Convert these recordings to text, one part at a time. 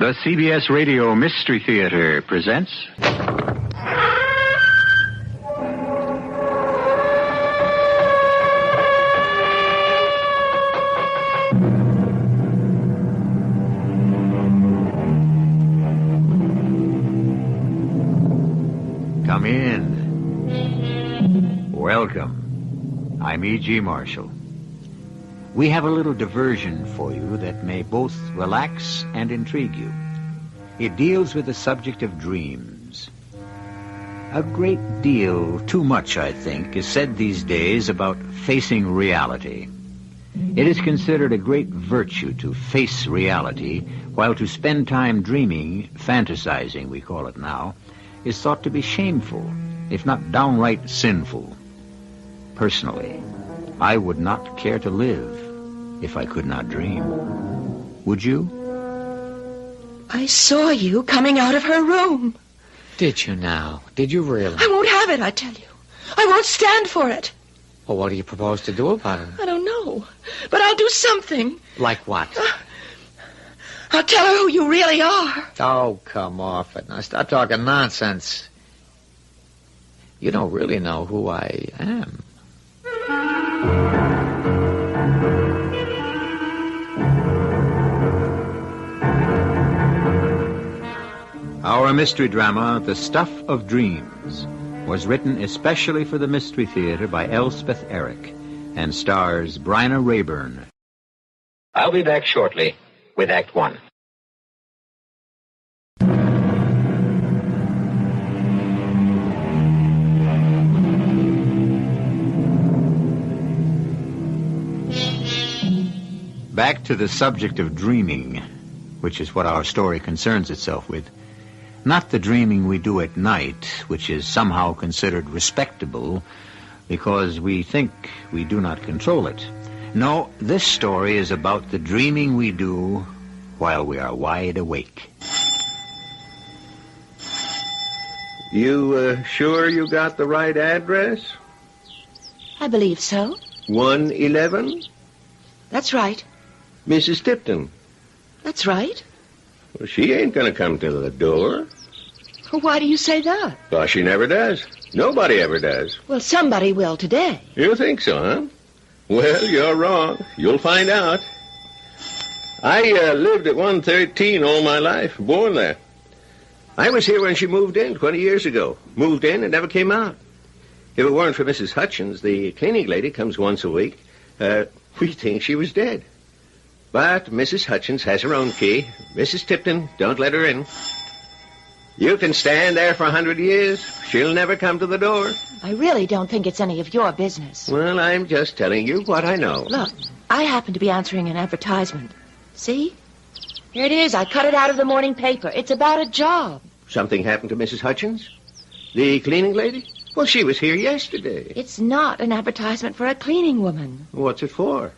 The CBS Radio Mystery Theater presents... Come in. Welcome. I'm E.G. Marshall. We have a little diversion for you that may both relax and intrigue you. It deals with the subject of dreams. A great deal, too much, I think, is said these days about facing reality. It is considered a great virtue to face reality, while to spend time dreaming, fantasizing, we call it now, is thought to be shameful, if not downright sinful. Personally, I would not care to live if I could not dream. Would you? I saw you coming out of her room. Did you now? Did you really? I won't have it, I tell you. I won't stand for it. Well, what do you propose to do about it? I don't know, but I'll do something. Like what? I'll tell her who you really are. Oh, come off it. Now, stop talking nonsense. You don't really know who I am. Our mystery drama, The Stuff of Dreams, was written especially for the Mystery Theater by Elspeth Eric and stars Bryna Raeburn. I'll be back shortly with Act One. Back to the subject of dreaming, which is what our story concerns itself with. Not the dreaming we do at night, which is somehow considered respectable because we think we do not control it. No, this story is about the dreaming we do while we are wide awake. You sure you got the right address? I believe so. 111? That's right. Mrs. Tipton? That's right. Well, she ain't gonna come to the door. Why do you say that? Well, she never does. Nobody ever does. Well, somebody will today. You think so, huh? Well, you're wrong. You'll find out. I lived at 113 all my life, born there. I was here when she moved in 20 years ago. Moved in and never came out. If it weren't for Mrs. Hutchins, the cleaning lady comes once a week, we'd think she was dead. But Mrs. Hutchins has her own key. Mrs. Tipton, don't let her in. You can stand there for 100 years. She'll never come to the door. I really don't think it's any of your business. Well, I'm just telling you what I know. Look, I happen to be answering an advertisement. See? Here it is. I cut it out of the morning paper. It's about a job. Something happened to Mrs. Hutchins? The cleaning lady? Well, she was here yesterday. It's not an advertisement for a cleaning woman. What's it for?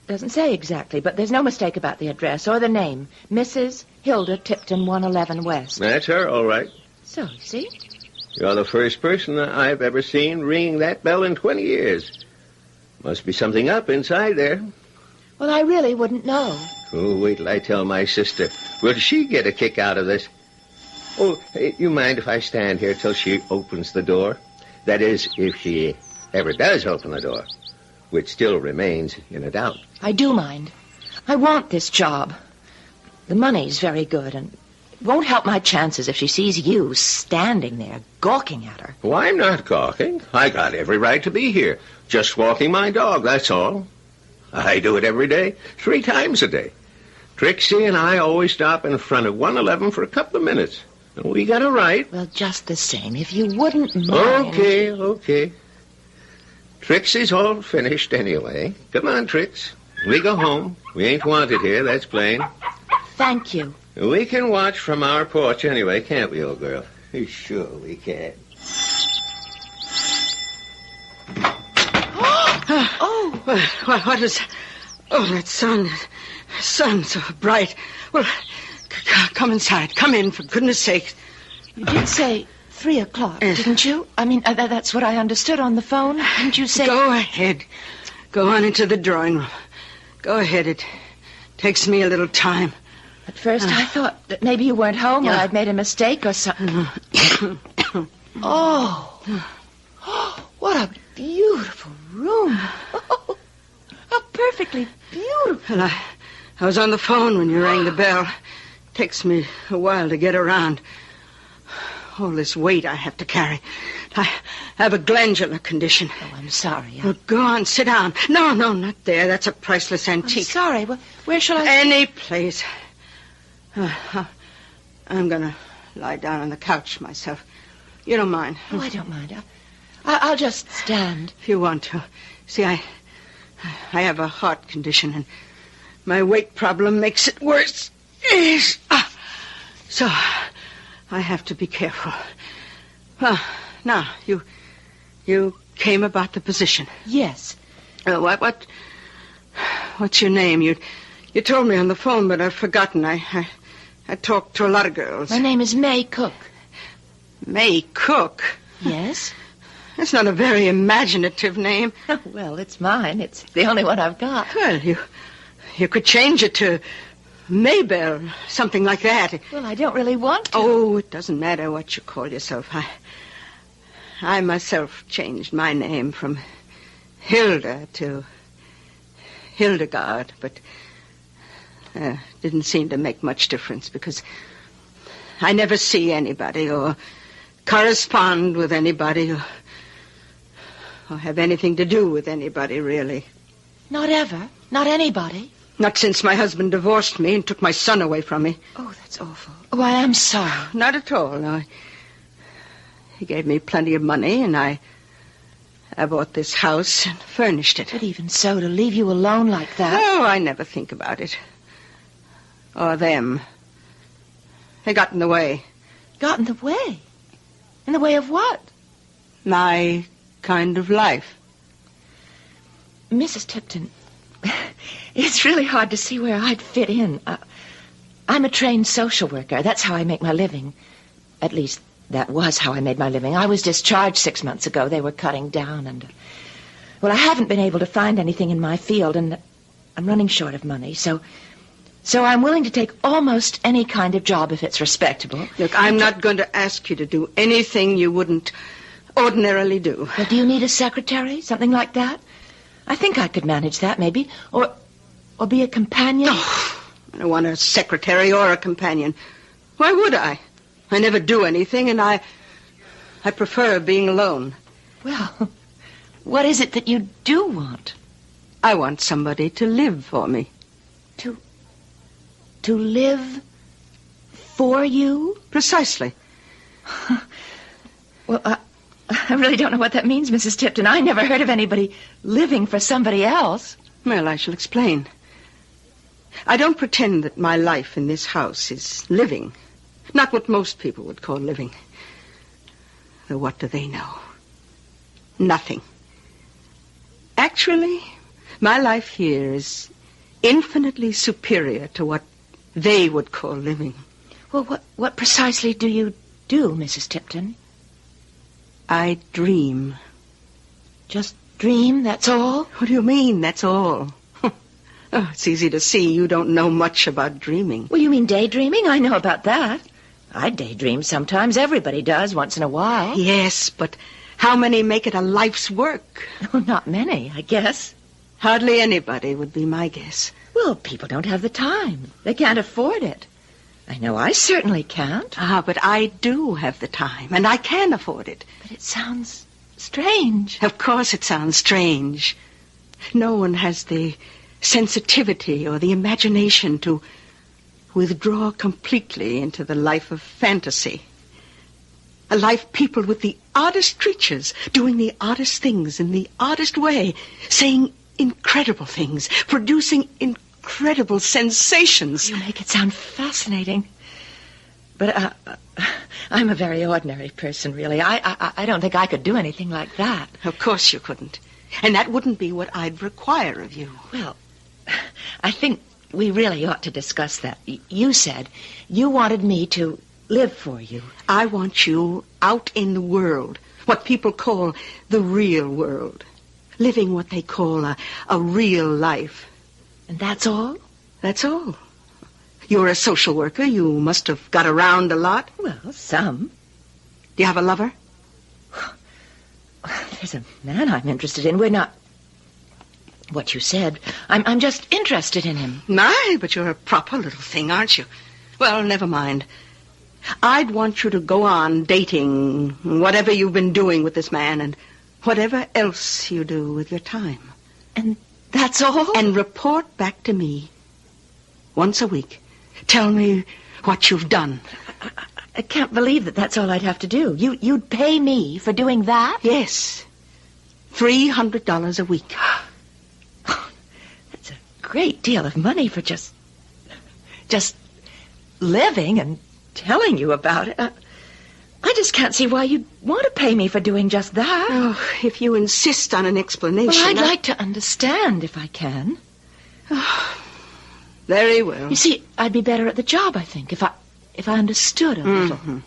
Doesn't say exactly, but there's no mistake about the address or the name. Mrs. Hilda Tipton, 111 West. That's her, all right. So, see? You're the first person I've ever seen ringing that bell in 20 years. Must be something up inside there. Well, I really wouldn't know. Oh, wait till I tell my sister. Will she get a kick out of this? Oh, hey, you mind if I stand here till she opens the door? That is, if she ever does open the door, which still remains in a doubt. I do mind. I want this job. The money's very good, and it won't help my chances if she sees you standing there, gawking at her. Oh, I'm not gawking. I got every right to be here. Just walking my dog, that's all. I do it every day, 3 times a day. Trixie and I always stop in front of 111 for a couple of minutes. And we got a right. Well, just the same, if you wouldn't mind... Okay. Trixie's all finished anyway. Come on, Trix. We go home. We ain't wanted here, that's plain. Thank you. We can watch from our porch anyway, can't we, old girl? Sure we can. What is... Oh, that sun so bright. Well, come inside. Come in, for goodness sake. You did say 3 o'clock, didn't you? I mean, that's what I understood on the phone. Didn't you say... Go ahead. Go on into the drawing room. Go ahead. It takes me a little time. At first, I thought that maybe you weren't home or I'd made a mistake or something. Oh, what a beautiful room. Oh, how perfectly beautiful. Well, I was on the phone when you rang the bell. Takes me a while to get around. All this weight I have to carry. I have a glandular condition. Oh, I'm sorry. Well, go on, sit down. No, not there. That's a priceless antique. I'm sorry. Well, where shall I... Any place. I'm going to lie down on the couch myself. You don't mind? Oh, I don't mind. I'll just stand. If you want to. See, I have a heart condition, and my weight problem makes it worse. So I have to be careful. Now, you came about the position. Yes. What's your name? You told me on the phone, but I've forgotten. I talked to a lot of girls. My name is May Cook. May Cook? Yes? That's not a very imaginative name. Oh, well, it's mine. It's the only one I've got. Well, you could change it to Maybelle, something like that. Well, I don't really want to. Oh, it doesn't matter what you call yourself. I myself changed my name from Hilda to Hildegard, but didn't seem to make much difference because I never see anybody or correspond with anybody or have anything to do with anybody, really. Not ever? Not anybody? Not since my husband divorced me and took my son away from me. Oh, that's awful. Oh, I am sorry. Not at all, no. He gave me plenty of money, and I bought this house and furnished it. But even so, to leave you alone like that... Oh, I never think about it. Or them. They got in the way. Got in the way? In the way of what? My kind of life. Mrs. Tipton, it's really hard to see where I'd fit in. I'm a trained social worker. That's how I make my living. At least, that was how I made my living. I was discharged 6 months ago. They were cutting down, and... Well, I haven't been able to find anything in my field, and I'm running short of money, so I'm willing to take almost any kind of job if it's respectable. Look, I'm not going to ask you to do anything you wouldn't ordinarily do. Well, do you need a secretary? Something like that? I think I could manage that, maybe. Or be a companion. Oh, I don't want a secretary or a companion. Why would I? I never do anything, and I prefer being alone. Well, what is it that you do want? I want somebody to live for me. To live for you? Precisely. Well, I really don't know what that means, Mrs. Tipton. I never heard of anybody living for somebody else. Well, I shall explain. I don't pretend that my life in this house is living. Not what most people would call living. Though what do they know? Nothing. Actually, my life here is infinitely superior to what they would call living. Well, what precisely do you do, Mrs. Tipton? I dream. Just dream, that's all? What do you mean, that's all? Oh, it's easy to see you don't know much about dreaming. Well, you mean daydreaming? I know about that. I daydream sometimes. Everybody does, once in a while. Yes, but how many make it a life's work? Well, not many, I guess. Hardly anybody would be my guess. Well, people don't have the time. They can't afford it. I know I certainly can't. But I do have the time, and I can afford it. But it sounds strange. Of course it sounds strange. No one has the sensitivity or the imagination to withdraw completely into the life of fantasy. A life peopled with the oddest creatures, doing the oddest things in the oddest way, saying incredible things, producing incredible sensations. You make it sound fascinating. But I'm a very ordinary person, really. I don't think I could do anything like that. Of course you couldn't. And that wouldn't be what I'd require of you. Well, I think we really ought to discuss that. You said you wanted me to live for you. I want you out in the world, what people call the real world, living what they call a real life. And that's all? That's all. You're a social worker. You must have got around a lot. Well, some. Do you have a lover? There's a man I'm interested in. We're not... What you said. I'm just interested in him. My, but you're a proper little thing, aren't you? Well, never mind. I'd want you to go on dating whatever you've been doing with this man and whatever else you do with your time. And that's all? And report back to me once a week. Tell me what you've done. I can't believe that that's all I'd have to do. You'd pay me for doing that? Yes. $300 a week. That's a great deal of money for just living and telling you about it. I just can't see why you'd want to pay me for doing just that. Oh, if you insist on an explanation... Well, I'd like to understand if I can. Oh, very well. You see, I'd be better at the job, I think, if I understood a little. Mm-hmm.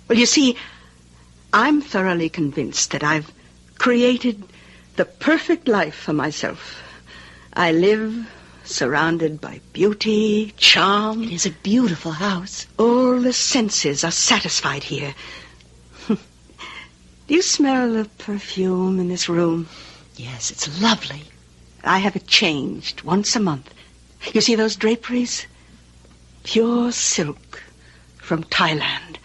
Well, you see, I'm thoroughly convinced that I've created the perfect life for myself. I live surrounded by beauty, charm. It is a beautiful house. All the senses are satisfied here. Do you smell the perfume in this room? Yes, it's lovely. I have it changed once a month. You see those draperies? Pure silk from Thailand.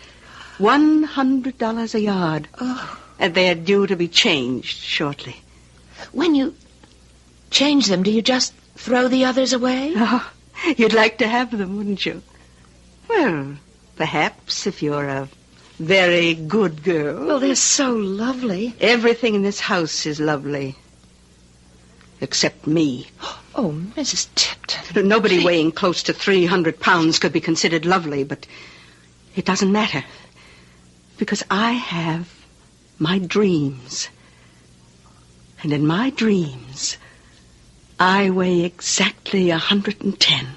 $100 a yard. Oh. And they're due to be changed shortly. When you change them, do you just throw the others away? Oh, you'd like to have them, wouldn't you? Well, perhaps if you're a very good girl. Well, they're so lovely. Everything in this house is lovely. Except me. Oh, Mrs. Tipton. Nobody weighing close to 300 pounds could be considered lovely, but it doesn't matter. Because I have my dreams. And in my dreams, I weigh exactly 110.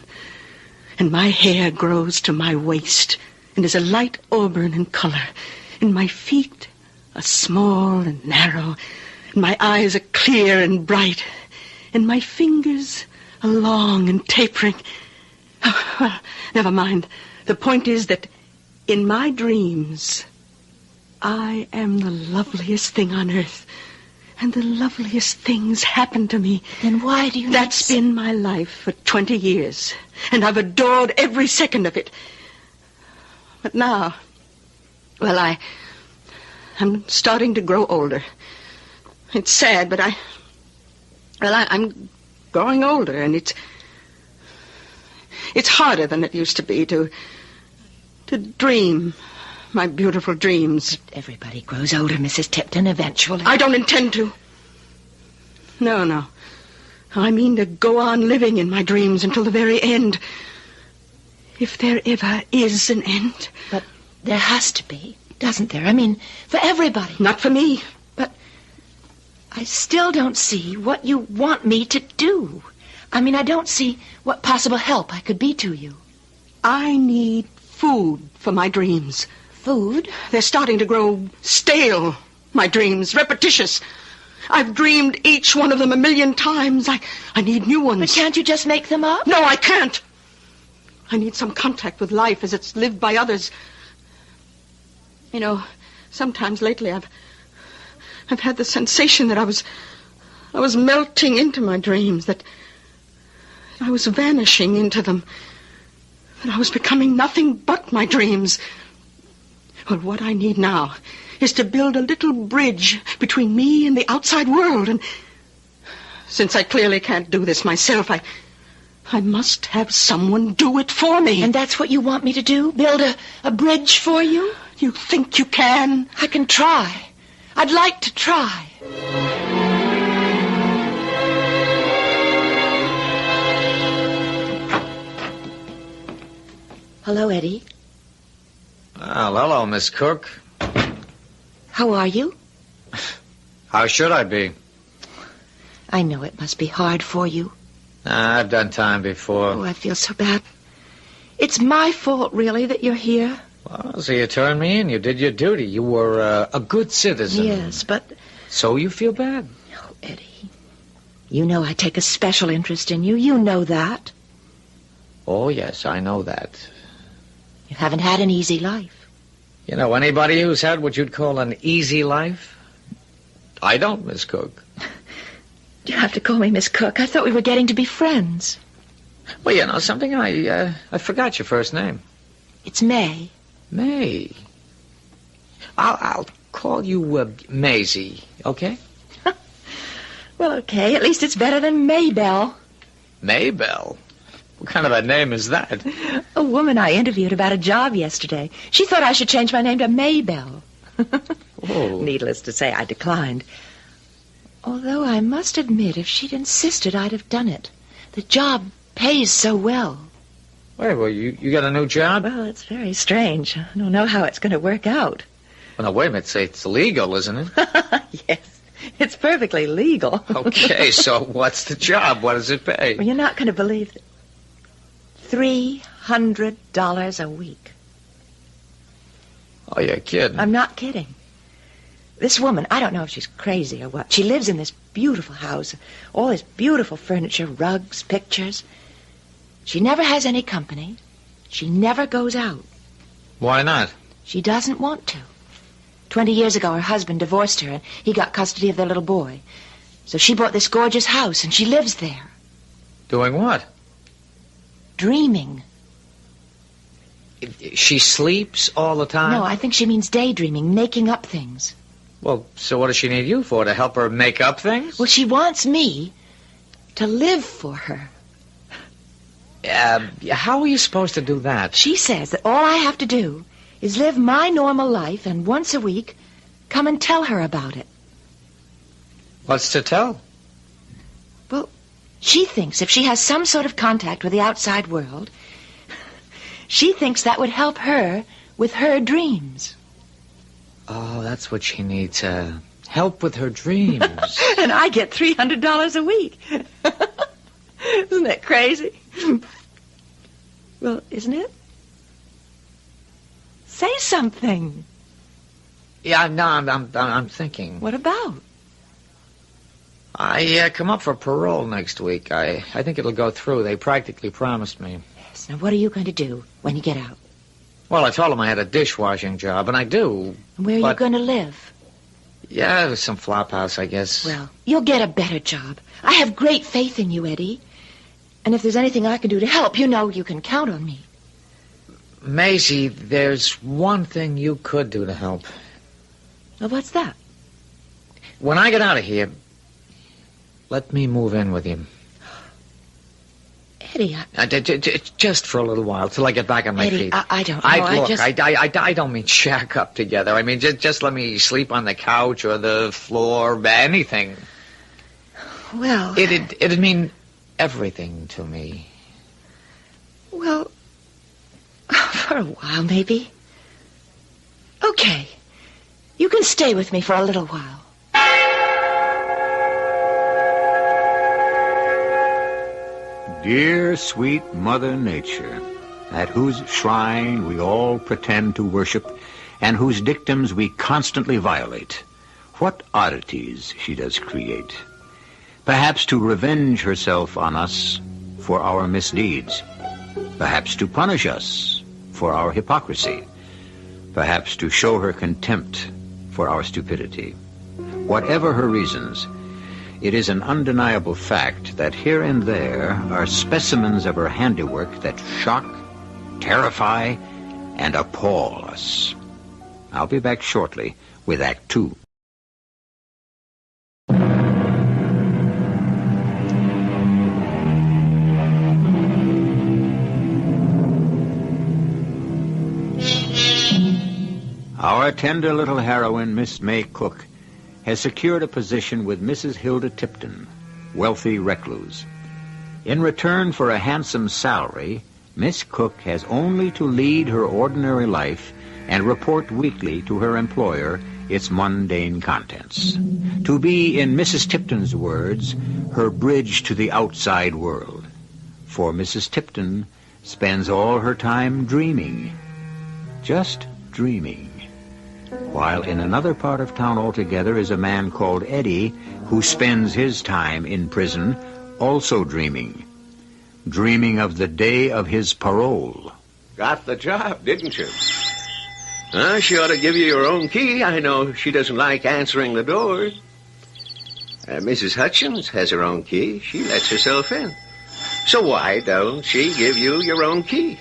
And my hair grows to my waist and is a light auburn in color. And my feet are small and narrow. And my eyes are clear and bright. And my fingers are long and tapering. Oh, well, never mind. The point is that in my dreams, I am the loveliest thing on earth. And the loveliest things happen to me. Then why do you... That's been my life for 20 years. And I've adored every second of it. But now, well, I'm starting to grow older. It's sad, but I'm growing older, and it's harder than it used to be to dream my beautiful dreams. But everybody grows older, Mrs. Tipton, eventually. I don't intend to. No. I mean to go on living in my dreams until the very end. If there ever is an end. But there has to be, doesn't there? I mean, for everybody. Not for me. But I still don't see what you want me to do. I mean, I don't see what possible help I could be to you. I need food for my dreams. Food? They're starting to grow stale, my dreams, repetitious. I've dreamed each one of them 1,000,000 times. I need new ones. But can't you just make them up? No, I can't. I need some contact with life as it's lived by others. You know, sometimes lately I've had the sensation that I was melting into my dreams, that I was vanishing into them, that I was becoming nothing but my dreams. Well, what I need now is to build a little bridge between me and the outside world. And since I clearly can't do this myself, I must have someone do it for me. And that's what you want me to do? Build a bridge for you? You think you can? I can try. I'd like to try. Hello, Eddie. Well, hello, Miss Cook. How are you? How should I be? I know it must be hard for you. I've done time before. Oh, I feel so bad. It's my fault, really, that you're here. Well, so you turned me in. You did your duty. You were a good citizen. Yes, but... So you feel bad? Oh, Eddie. You know I take a special interest in you. You know that. Oh, yes, I know that. You haven't had an easy life. You know anybody who's had what you'd call an easy life? I don't, Miss Cook. You have to call me Miss Cook. I thought we were getting to be friends. Well, you know something? I forgot your first name. It's May. May. I'll call you Maisie, okay? Well, okay. At least it's better than Maybelle. Maybelle? What kind of a name is that? A woman I interviewed about a job yesterday. She thought I should change my name to Maybelle. Oh. Needless to say, I declined. Although I must admit, if she'd insisted, I'd have done it. The job pays so well. Wait, well, you got a new job? Well, it's very strange. I don't know how it's going to work out. Well, now, wait a minute. It's illegal, isn't it? Yes, it's perfectly legal. Okay, so what's the job? What does it pay? Well, you're not going to believe it. $300 a week. Oh, you're kidding. I'm not kidding. This woman, I don't know if she's crazy or what. She lives in this beautiful house. All this beautiful furniture, rugs, pictures. She never has any company. She never goes out. Why not? She doesn't want to. 20 years ago, her husband divorced her, and he got custody of their little boy. So she bought this gorgeous house, and she lives there. Doing what? Dreaming. She sleeps all the time? No, I think she means daydreaming, making up things. Well, so what does she need you for? To help her make up things? Well, she wants me to live for her. How are you supposed to do that? She says that all I have to do is live my normal life and once a week come and tell her about it. What's to tell? Well, she thinks if she has some sort of contact with the outside world, she thinks that would help her with her dreams. Oh, that's what she needs, help with her dreams. And I get $300 a week. Isn't that crazy? Well, isn't it? Say something. Yeah, no, I'm thinking. What about? I come up for parole next week. I think it'll go through. They practically promised me. Yes, now what are you going to do when you get out? Well, I told them I had a dishwashing job, and I do. And where are you going to live? Yeah, some flop house, I guess. Well, you'll get a better job. I have great faith in you, Eddie. And if there's anything I can do to help, you know you can count on me. Maisie, there's one thing you could do to help. Well, what's that? When I get out of here, let me move in with you. Eddie, just for a little while, till I get back on my Eddie, feet. I don't know. I don't mean shack up together. I mean, just let me sleep on the couch or the floor, anything. Well... It'd mean everything to me. Well, for a while, maybe. Okay. You can stay with me for a little while. Dear, sweet Mother Nature, at whose shrine we all pretend to worship and whose dictums we constantly violate, what oddities she does create. Perhaps to revenge herself on us for our misdeeds. Perhaps to punish us for our hypocrisy. Perhaps to show her contempt for our stupidity. Whatever her reasons, it is an undeniable fact that here and there are specimens of her handiwork that shock, terrify, and appall us. I'll be back shortly with Act 2. Our tender little heroine, Miss May Cook, has secured a position with Mrs. Hilda Tipton, wealthy recluse. In return for a handsome salary, Miss Cook has only to lead her ordinary life and report weekly to her employer its mundane contents. To be, in Mrs. Tipton's words, her bridge to the outside world. For Mrs. Tipton spends all her time dreaming. Just dreaming. While in another part of town altogether is a man called Eddie, who spends his time in prison also dreaming. dreaming of the day of his parole. Got the job, didn't you? She ought to give you your own key. I know she doesn't like answering the door. Mrs. Hutchins has her own key. She lets herself in. So why don't she give you your own key?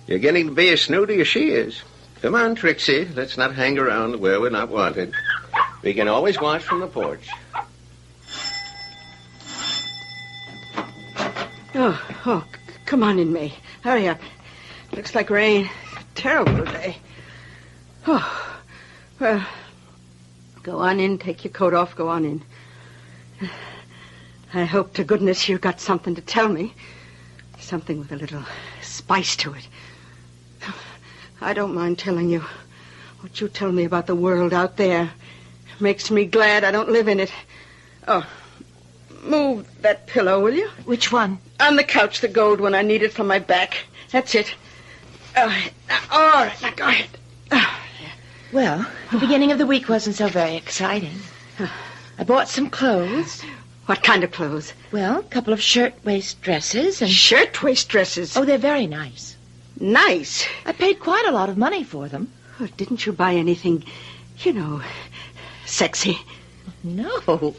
You're getting to be as snooty as she is. Come on, Trixie. Let's not hang around where we're not wanted. We can always watch from the porch. Oh, come on in, May. Hurry up. Looks like rain. Terrible day. Oh, well, go on in. Take your coat off. Go on in. I hope to goodness you got something to tell me. Something with a little spice to it. I don't mind telling you. What you tell me about the world out there makes me glad I don't live in it. Oh, move that pillow, will you? Which one? On the couch, the gold one. I need it for my back. That's it. All right, now go ahead. Well, the beginning of the week wasn't so very exciting. I bought some clothes. What kind of clothes? Well, a couple of shirt-waist dresses and... Shirt-waist dresses? Oh, they're very nice. Nice? I paid quite a lot of money for them. Oh, didn't you buy anything, sexy? No.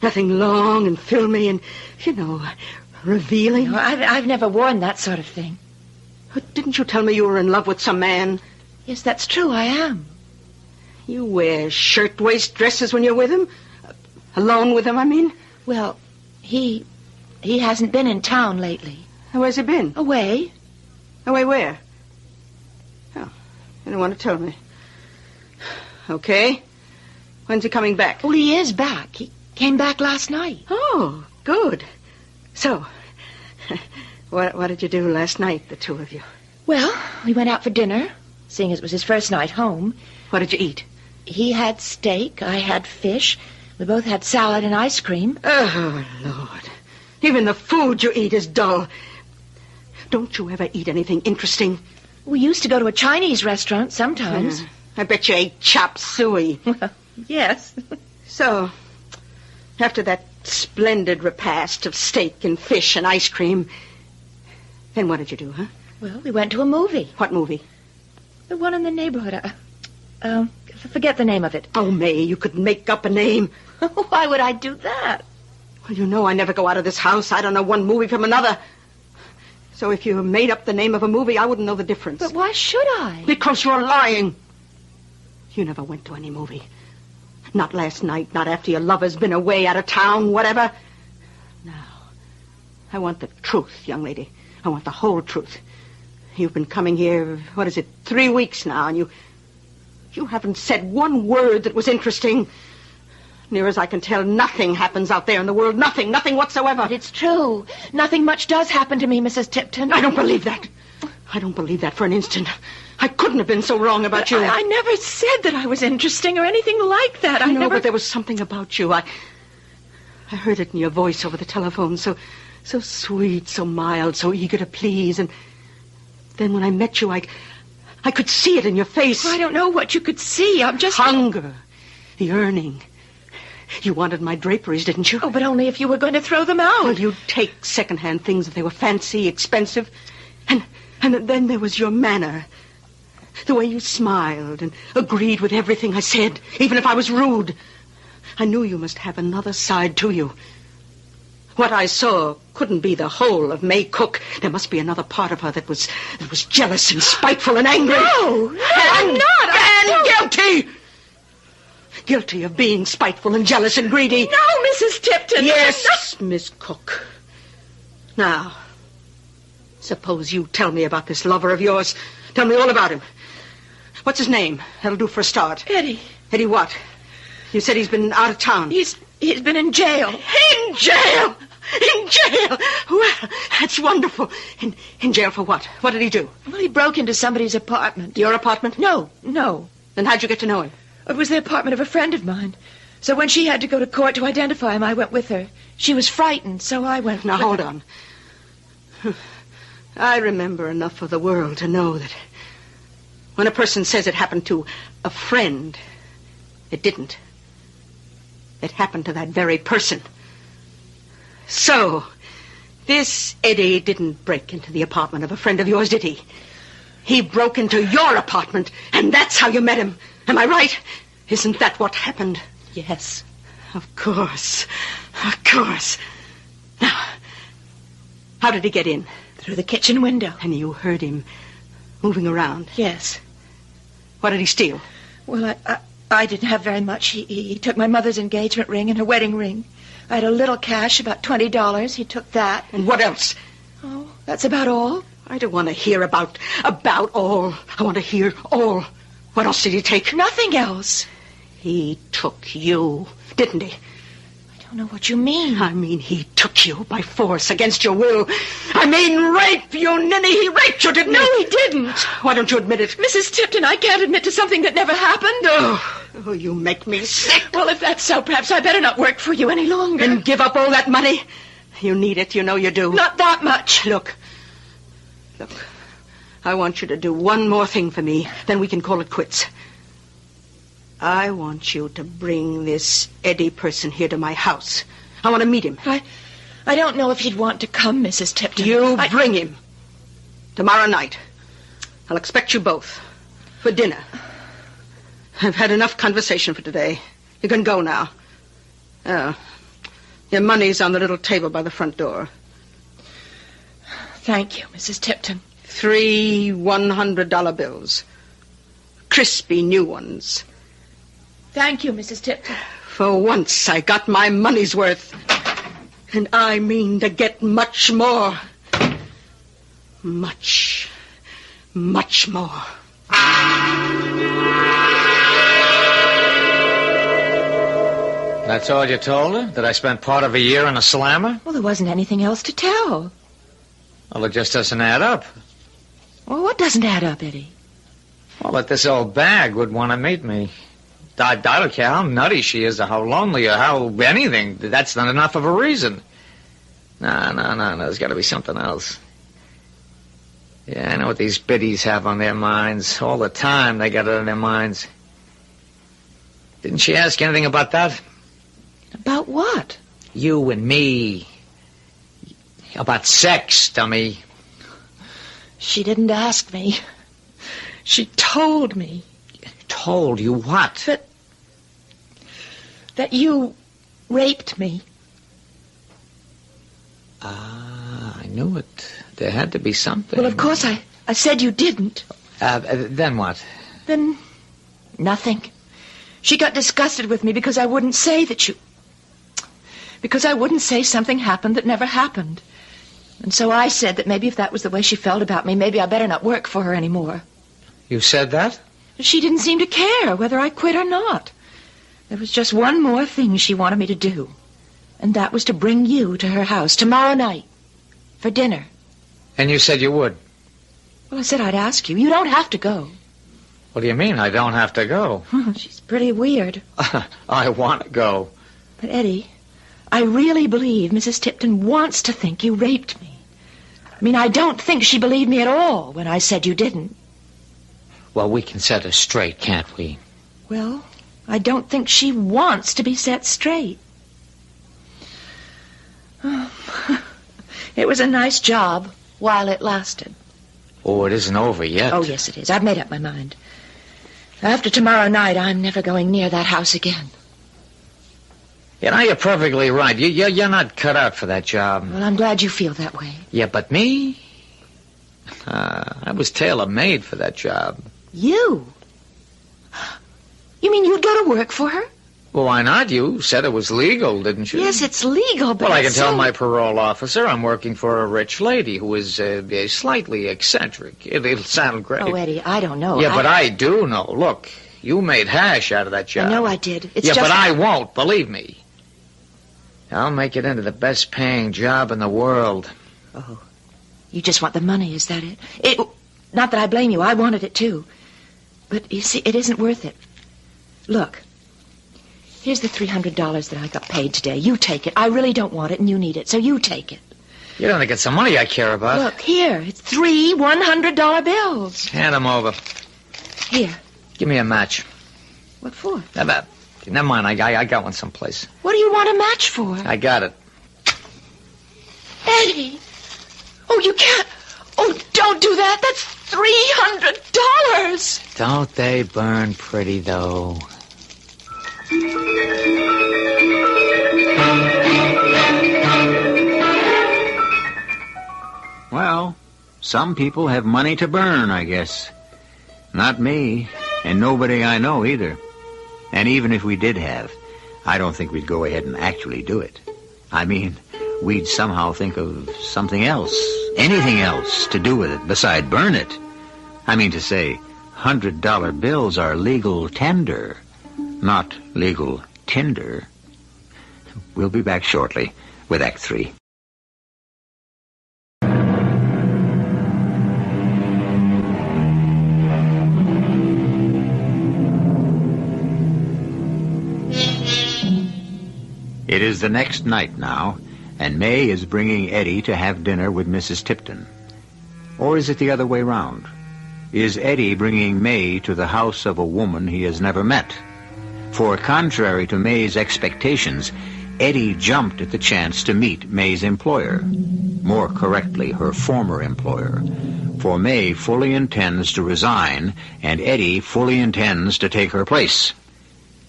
Nothing long and filmy and, revealing? No, I've never worn that sort of thing. Didn't you tell me you were in love with some man? Yes, that's true, I am. You wear shirt-waist dresses when you're with him? Alone with him, I mean? Well, he hasn't been in town lately. Where's he been? Away. Away where? Oh, you don't want to tell me. Okay. When's he coming back? Well, he is back. He came back last night. Oh, good. So, what did you do last night, the two of you? Well, we went out for dinner, seeing as it was his first night home. What did you eat? He had steak, I had fish. We both had salad and ice cream. Oh, Lord. Even the food you eat is dull. Don't you ever eat anything interesting? We used to go to a Chinese restaurant sometimes. I bet you ate chop suey. Well, yes. So, after that splendid repast of steak and fish and ice cream, then what did you do, huh? Well, we went to a movie. What movie? The one in the neighborhood. I forget the name of it. Oh, May, you could make up a name. Why would I do that? Well, you know I never go out of this house. I don't know one movie from another. So if you made up the name of a movie, I wouldn't know the difference. But why should I? Because you're lying. You never went to any movie. Not last night, not after your lover's been away out of town, whatever. Now, I want the truth, young lady. I want the whole truth. You've been coming here, 3 weeks now, and you haven't said one word that was interesting. Near as I can tell, nothing happens out there in the world. Nothing whatsoever. But it's true. Nothing much does happen to me, Mrs. Tipton. I don't believe that. I don't believe that for an instant. I couldn't have been so wrong about you. I never said that I was interesting or anything like that. I know, but there was something about you. I heard it in your voice over the telephone. So sweet, so mild, so eager to please. And then when I met you, I could see it in your face. I don't know what you could see. I'm just... Hunger. The yearning. You wanted my draperies, didn't you? Oh, but only if you were going to throw them out. Well, you'd take second-hand things if they were fancy, expensive. And then there was your manner. The way you smiled and agreed with everything I said, even if I was rude. I knew you must have another side to you. What I saw couldn't be the whole of May Cook. There must be another part of her that was jealous and spiteful and angry. No, I'm not. And guilty! Guilty of being spiteful and jealous and greedy. No, Mrs. Tipton. Yes, Miss Cook. Now, suppose you tell me about this lover of yours. Tell me all about him. What's his name? That'll do for a start. Eddie. Eddie what? You said he's been out of town. He's been in jail. In jail? In jail? Well, that's wonderful. In jail for what? What did he do? Well, he broke into somebody's apartment. Your apartment? No. Then how'd you get to know him? It was the apartment of a friend of mine. So when she had to go to court to identify him, I went with her. She was frightened, so I went. Now, hold on. I remember enough of the world to know that when a person says it happened to a friend, it didn't. It happened to that very person. So, this Eddie didn't break into the apartment of a friend of yours, did he? He broke into your apartment, and that's how you met him. Am I right? Isn't that what happened? Yes. Of course. Of course. Now, how did he get in? Through the kitchen window. And you heard him moving around? Yes. What did he steal? Well, I didn't have very much. He took my mother's engagement ring and her wedding ring. I had a little cash, about $20. He took that. And what else? Oh, that's about all. I don't want to hear about all. I want to hear all. What else did he take? Nothing else. He took you, didn't he? I don't know what you mean. I mean, he took you by force against your will. I mean, rape, you ninny. He raped you, didn't he? No, he didn't. Why don't you admit it? Mrs. Tipton, I can't admit to something that never happened. Oh, you make me sick. Well, if that's so, perhaps I better not work for you any longer. And give up all that money? You need it, you know you do. Not that much. Look, I want you to do one more thing for me, then we can call it quits. I want you to bring this Eddie person here to my house. I want to meet him. I don't know if he'd want to come, Mrs. Tipton. You bring him. Tomorrow night. I'll expect you both. For dinner. I've had enough conversation for today. You can go now. Your money's on the little table by the front door. Thank you, Mrs. Tipton. 3 $100 bills. Crispy new ones. Thank you, Mrs. Tipton. For once, I got my money's worth. And I mean to get much more. Much, much more. That's all you told her? That I spent part of a year in a slammer? Well, there wasn't anything else to tell. Well, it just doesn't add up. Well, what doesn't add up, Eddie? Well, that this old bag would want to meet me. I don't care how nutty she is or how lonely or how anything. That's not enough of a reason. No. There's got to be something else. Yeah, I know what these biddies have on their minds. All the time they got it on their minds. Didn't she ask anything about that? About what? You and me. About sex, dummy. She didn't ask me. She told me. Told you what? That you raped me. I knew it. There had to be something. Well, of course I said you didn't. Then what? Then nothing. She got disgusted with me because I wouldn't say that you... Because I wouldn't say something happened that never happened. And so I said that maybe if that was the way she felt about me, maybe I better not work for her anymore. You said that? She didn't seem to care whether I quit or not. There was just one more thing she wanted me to do. And that was to bring you to her house tomorrow night for dinner. And you said you would? Well, I said I'd ask you. You don't have to go. What do you mean I don't have to go? She's pretty weird. I want to go. But, Eddie, I really believe Mrs. Tipton wants to think you raped me. I mean, I don't think she believed me at all when I said you didn't. Well, we can set her straight, can't we? Well, I don't think she wants to be set straight. It was a nice job while it lasted. Oh, it isn't over yet. Oh, yes, it is. I've made up my mind. After tomorrow night, I'm never going near that house again. You know, you're perfectly right. You're not cut out for that job. Well, I'm glad you feel that way. Yeah, but me? I was tailor-made for that job. You? You mean you'd go to work for her? Well, why not? You said it was legal, didn't you? Yes, it's legal, but well, I can tell so... my parole officer I'm working for a rich lady who is slightly eccentric. It'll sound great. Oh, Eddie, I don't know. Yeah, but I do know. Look, you made hash out of that job. I know I did. It's yeah, just... but I won't, believe me. I'll make it into the best-paying job in the world. Oh, you just want the money, is that it? Not that I blame you. I wanted it, too. But, you see, it isn't worth it. Look, here's the $300 that I got paid today. You take it. I really don't want it, and you need it, so you take it. You don't think it's the money I care about? Look, here. It's 3 $100 bills. Hand them over. Here. Give me a match. What for? Never mind. I got one someplace. What do you want a match for? I got it. Eddie! Oh, you can't. Oh, don't do that. That's $300. Don't they burn pretty, though? Well, some people have money to burn, I guess. Not me, and nobody I know either. And even if we did have, I don't think we'd go ahead and actually do it. I mean, we'd somehow think of something else, anything else to do with it beside burn it. I mean to say, $100 bills are legal tender, not legal tinder. We'll be back shortly with Act 3. It is the next night now, and May is bringing Eddie to have dinner with Mrs. Tipton. Or is it the other way round? Is Eddie bringing May to the house of a woman he has never met? For contrary to May's expectations, Eddie jumped at the chance to meet May's employer. More correctly, her former employer. For May fully intends to resign, and Eddie fully intends to take her place.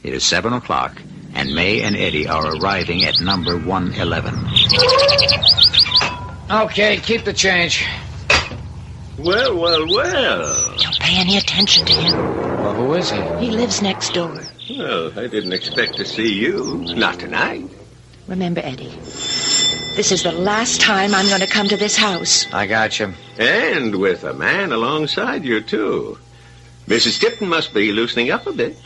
It is 7 o'clock, and May and Eddie are arriving at number 111. Okay, keep the change. Well. Don't pay any attention to him. Well, who is he? He lives next door. Well, I didn't expect to see you. Not tonight. Remember, Eddie, this is the last time I'm going to come to this house. I got you. And with a man alongside you, too. Mrs. Tipton must be loosening up a bit.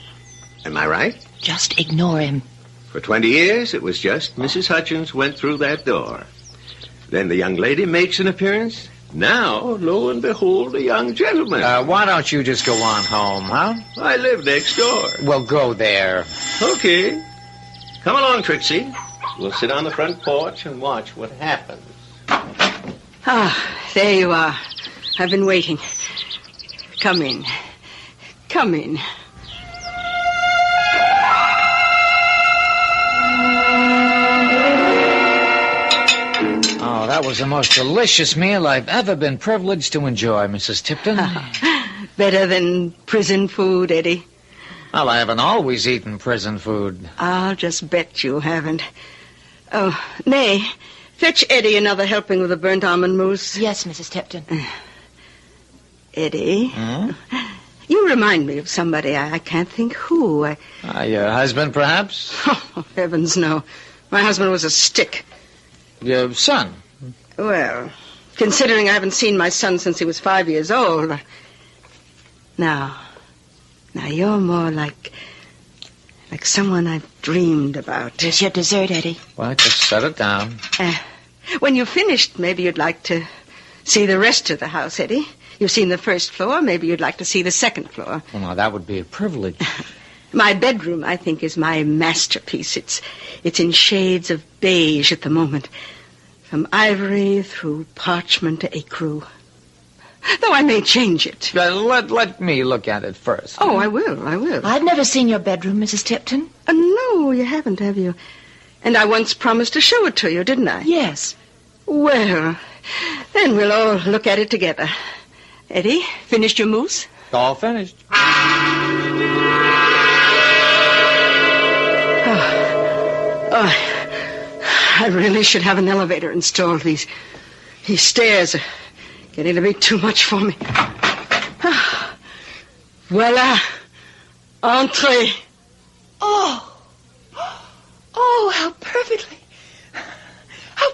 Am I right? Just ignore him. For 20 years, it was just Mrs. Hutchins went through that door. Then the young lady makes an appearance. Now, lo and behold, a young gentleman. Why don't you just go on home, huh? I live next door. Well, go there. Okay. Come along, Trixie. We'll sit on the front porch and watch what happens. Ah, there you are. I've been waiting. Come in. Come in. Oh, that was the most delicious meal I've ever been privileged to enjoy, Mrs. Tipton. Better than prison food, Eddie. Well, I haven't always eaten prison food. I'll just bet you haven't. Oh, May, fetch Eddie another helping of the burnt almond mousse. Yes, Mrs. Tipton. Eddie, you remind me of somebody. I can't think who. Your husband, perhaps? Oh, heavens, no. My husband was a stick. Your son? Well, considering I haven't seen my son since he was 5 years old. Now, you're more like someone I've dreamed about. Here's your dessert, Eddie. Well, just set it down. When you're finished, maybe you'd like to see the rest of the house, Eddie. You've seen the first floor. Maybe you'd like to see the second floor. Well, now, that would be a privilege. My bedroom, I think, is my masterpiece. It's in shades of beige at the moment. From ivory through parchment to ecru. Though I may change it. Let me look at it first. Oh, I will. I've never seen your bedroom, Mrs. Tipton. No, you haven't, have you? And I once promised to show it to you, didn't I? Yes. Well, then we'll all look at it together. Eddie, finished your mousse? All finished. I really should have an elevator installed. These stairs are getting to be too much for me. Voila. Entree. Oh, how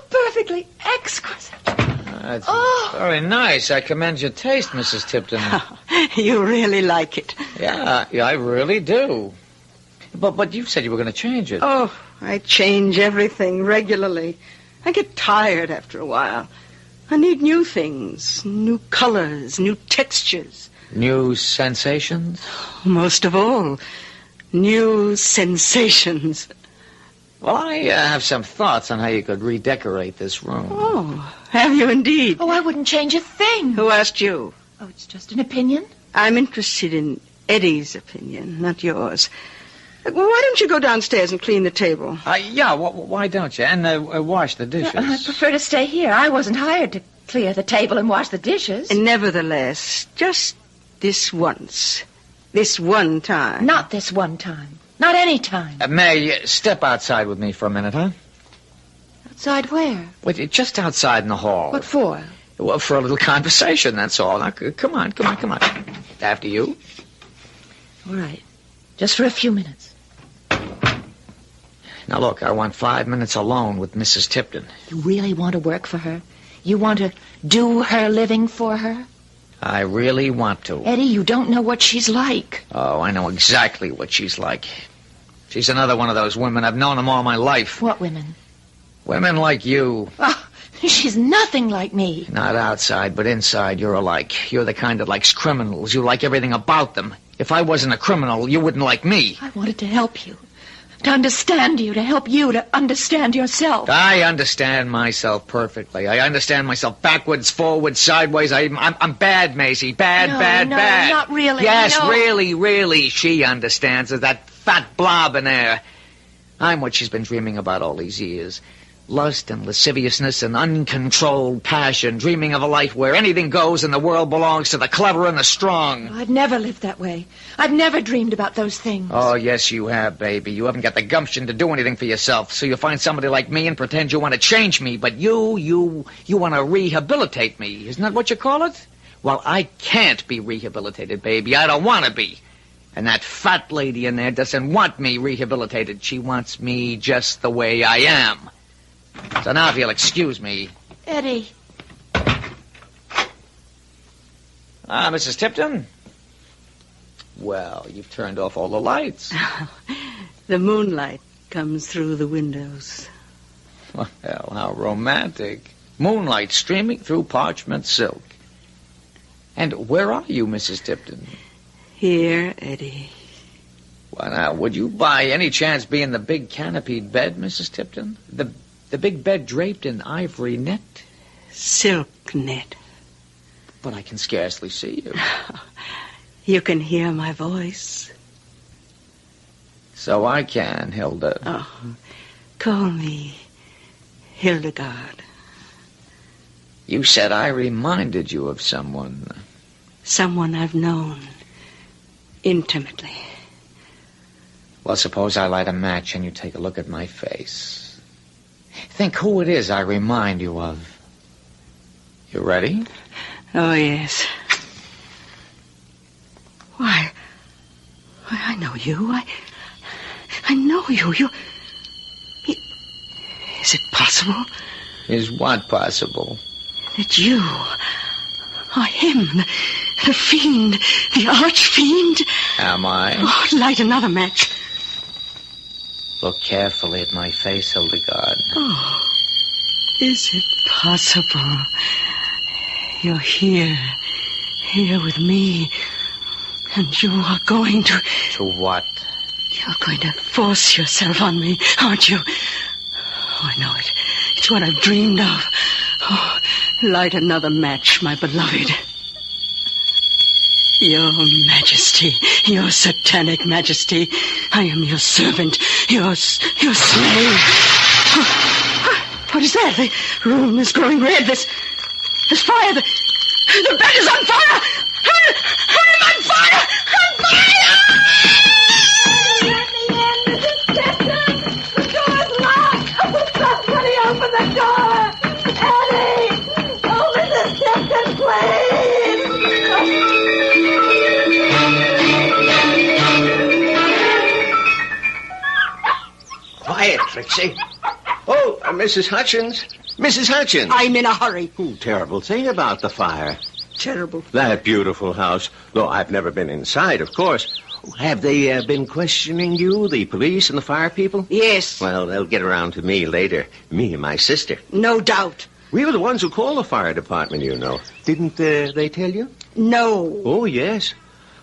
perfectly exquisite. That's very nice. I commend your taste, Mrs. Tipton. You really like it. Yeah, I really do. But you said you were going to change it. Oh, I change everything regularly. I get tired after a while. I need new things, new colors, new textures. New sensations? Most of all, new sensations. Well, I have some thoughts on how you could redecorate this room. Oh, have you indeed? Oh, I wouldn't change a thing. Who asked you? Oh, it's just an opinion. I'm interested in Eddie's opinion, not yours. Why don't you go downstairs and clean the table? Yeah, why don't you? And wash the dishes. I prefer to stay here. I wasn't hired to clear the table and wash the dishes. And nevertheless, just this once. This one time. Not this one time. Not any time. May, step outside with me for a minute, huh? Outside where? Well, just outside in the hall. What for? Well, for a little conversation, that's all. Now, come on. After you. All right. Just for a few minutes. Now, look, I want 5 minutes alone with Mrs. Tipton. You really want to work for her? You want to do her living for her? I really want to. Eddie, you don't know what she's like. Oh, I know exactly what she's like. She's another one of those women. I've known them all my life. What women? Women like you. Oh, she's nothing like me. Not outside, but inside, you're alike. You're the kind that likes criminals. You like everything about them. If I wasn't a criminal, you wouldn't like me. I wanted to help you. To understand you, to help you to understand yourself. I understand myself perfectly. I understand myself backwards, forwards, sideways. I'm bad, Maisie. Bad. No, not really. Yes, no. really, she understands. There's that fat blob in there. I'm what she's been dreaming about all these years. Lust and lasciviousness and uncontrolled passion, dreaming of a life where anything goes and the world belongs to the clever and the strong. I've never lived that way. I've never dreamed about those things. Oh, yes, you have, baby. You haven't got the gumption to do anything for yourself, so you find somebody like me and pretend you want to change me, but you want to rehabilitate me. Isn't that what you call it? Well, I can't be rehabilitated, baby. I don't want to be. And that fat lady in there doesn't want me rehabilitated. She wants me just the way I am. So now if you'll excuse me. Eddie. Mrs. Tipton? Well, you've turned off all the lights. The moonlight comes through the windows. Well, how romantic. Moonlight streaming through parchment silk. And where are you, Mrs. Tipton? Here, Eddie. Well, now, would you by any chance be in the big canopied bed, Mrs. Tipton? The big bed draped in ivory net? Silk net. But I can scarcely see you. You can hear my voice. So I can, Hilda. Oh, call me Hildegard. You said I reminded you of someone. Someone I've known intimately. Well, suppose I light a match and you take a look at my face. Think who it is I remind you of. You ready? Oh, yes. Why, I know you. I know you. Is it possible? Is what possible? That you are him, the fiend, the arch-fiend. Am I? Oh, light another match. Look carefully at my face, Hildegard. Oh, is it possible? You're here with me, and you are going to... To what? You're going to force yourself on me, aren't you? Oh, I know it. It's what I've dreamed of. Oh, light another match, my beloved. Your Majesty, your satanic Majesty, I am your servant, your slave. What is that? The room is growing red. There's fire. The bed is on fire. I'm on fire. On fire! The door is locked. Oh, somebody open the door. Eddie! Oh, Mrs. Tipton, please! Quiet, Trixie. Oh, Mrs. Hutchins. Mrs. Hutchins. I'm in a hurry. Oh, terrible thing about the fire. Terrible. That beautiful house. Though I've never been inside, of course. Have they been questioning you, the police and the fire people? Yes. Well, they'll get around to me later. Me and my sister. No doubt. We were the ones who called the fire department, you know. Didn't they tell you? No. Oh, yes.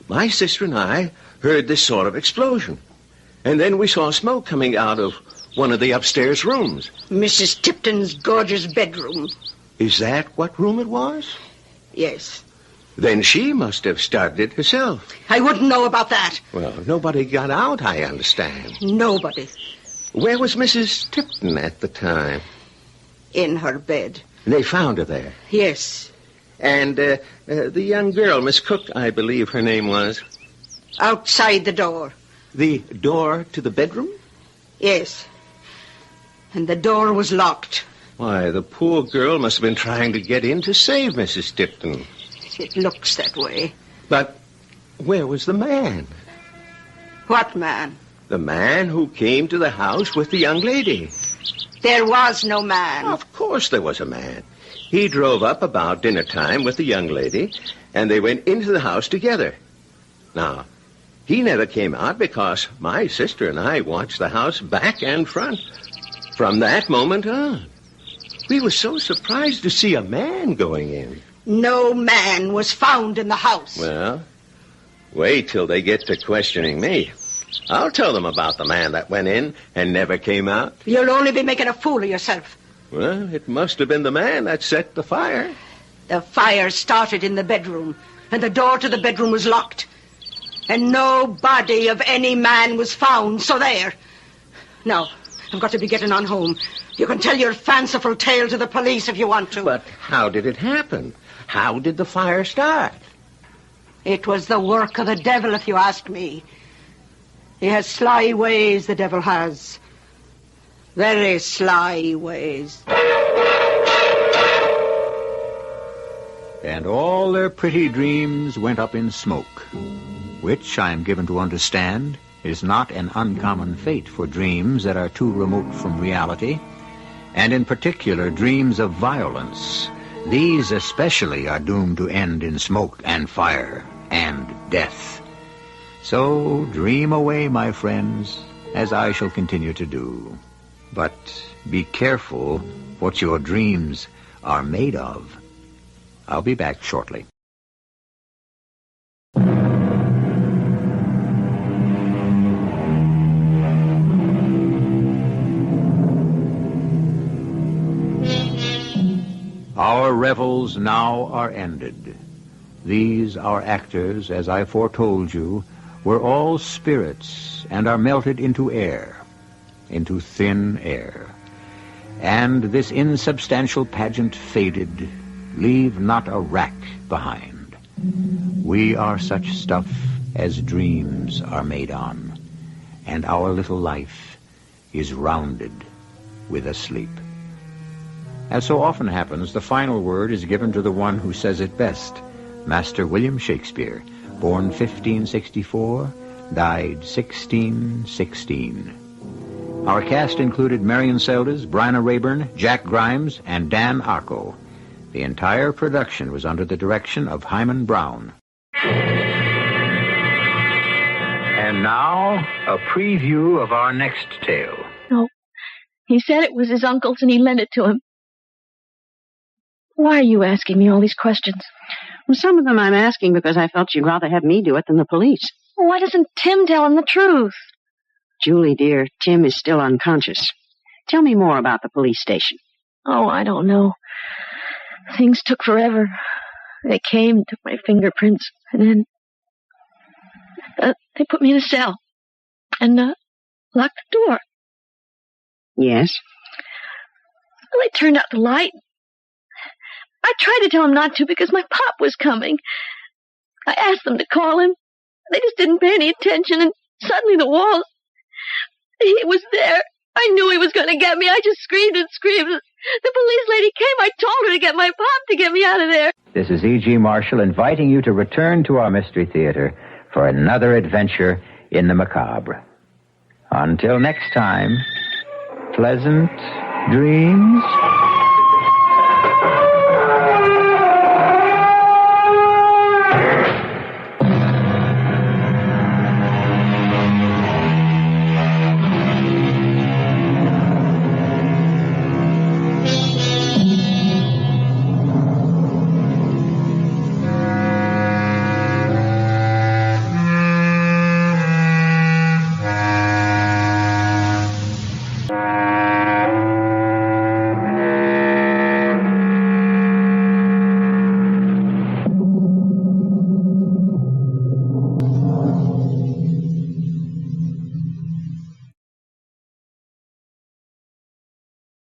My sister and I heard this sort of explosion. And then we saw smoke coming out of one of the upstairs rooms. Mrs. Tipton's gorgeous bedroom. Is that what room it was? Yes. Then she must have started it herself. I wouldn't know about that. Well, nobody got out, I understand. Nobody. Where was Mrs. Tipton at the time? In her bed. They found her there. Yes. And the young girl, Miss Cook, I believe her name was. Outside the door. The door to the bedroom? Yes. And the door was locked. Why, the poor girl must have been trying to get in to save Mrs. Tipton. It looks that way. But where was the man? What man? The man who came to the house with the young lady. There was no man. Of course there was a man. He drove up about dinner time with the young lady, and they went into the house together. Now, he never came out because my sister and I watched the house back and front from that moment on. We were so surprised to see a man going in. No man was found in the house. Well, wait till they get to questioning me. I'll tell them about the man that went in and never came out. You'll only be making a fool of yourself. Well, it must have been the man that set the fire. The fire started in the bedroom, and the door to the bedroom was locked. And no body of any man was found, so there. Now, I've got to be getting on home. You can tell your fanciful tale to the police if you want to. But how did it happen? How did the fire start? It was the work of the devil, if you ask me. He has sly ways, the devil has. Very sly ways. And all their pretty dreams went up in smoke, which, I am given to understand, is not an uncommon fate for dreams that are too remote from reality, and in particular dreams of violence. These especially are doomed to end in smoke and fire and death. So dream away, my friends, as I shall continue to do. But be careful what your dreams are made of. I'll be back shortly. Our revels now are ended. These, our actors, as I foretold you, were all spirits and are melted into air, into thin air. And this insubstantial pageant faded, leave not a rack behind. We are such stuff as dreams are made on, and our little life is rounded with a sleep. As so often happens, the final word is given to the one who says it best, Master William Shakespeare, born 1564, died 1616. Our cast included Marian Seldes, Bryna Raeburn, Jack Grimes, and Dan Ocko. The entire production was under the direction of Himan Brown. And now, a preview of our next tale. No, he said it was his uncle's and he lent it to him. Why are you asking me all these questions? Well, some of them I'm asking because I felt you'd rather have me do it than the police. Well, why doesn't Tim tell him the truth? Julie, dear, Tim is still unconscious. Tell me more about the police station. Oh, I don't know. Things took forever. They came, took my fingerprints, and then they put me in a cell and locked the door. Yes? Well, they turned out the light. I tried to tell him not to because my pop was coming. I asked them to call him. They just didn't pay any attention, and suddenly the walls... He was there. I knew he was going to get me. I just screamed and screamed. The police lady came. I told her to get my pop to get me out of there. This is E.G. Marshall inviting you to return to our Mystery Theater for another adventure in the macabre. Until next time, pleasant dreams.